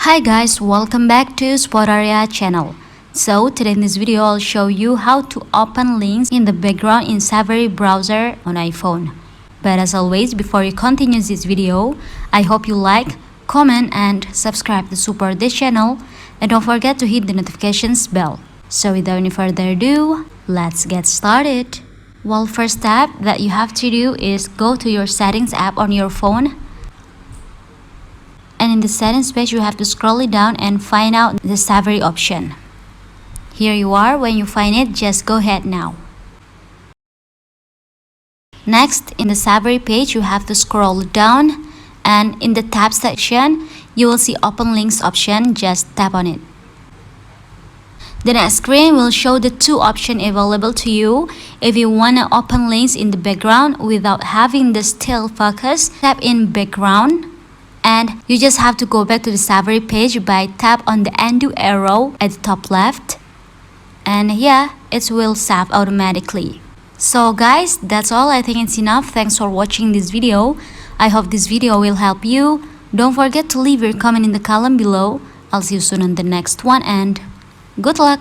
Hi guys, welcome back to Spotaria channel. So today in this video I'll show you how to open links in the background in Safari browser on iPhone. But as always, before you continue this video, I hope you like, comment and subscribe to support this channel, and don't forget to hit the notifications bell. So without any further ado, let's get started. Well, first step that you have to do is go to your settings app on your phone. And in the settings page, you have to scroll it down and find out the Safari option. Here you are. When you find it, just go ahead now. Next, in the Safari page, you have to scroll down, and in the tab section, you will see Open Links option. Just tap on it. The next screen will show the two options available to you. If you want to open links in the background without having the still focus, tap in background. And you just have to go back to the Safari page by tap on the undo arrow at the top left. And yeah, it will save automatically. So guys, that's all. I think it's enough. Thanks for watching this video. I hope this video will help you. Don't forget to leave your comment in the column below. I'll see you soon on the next one and good luck.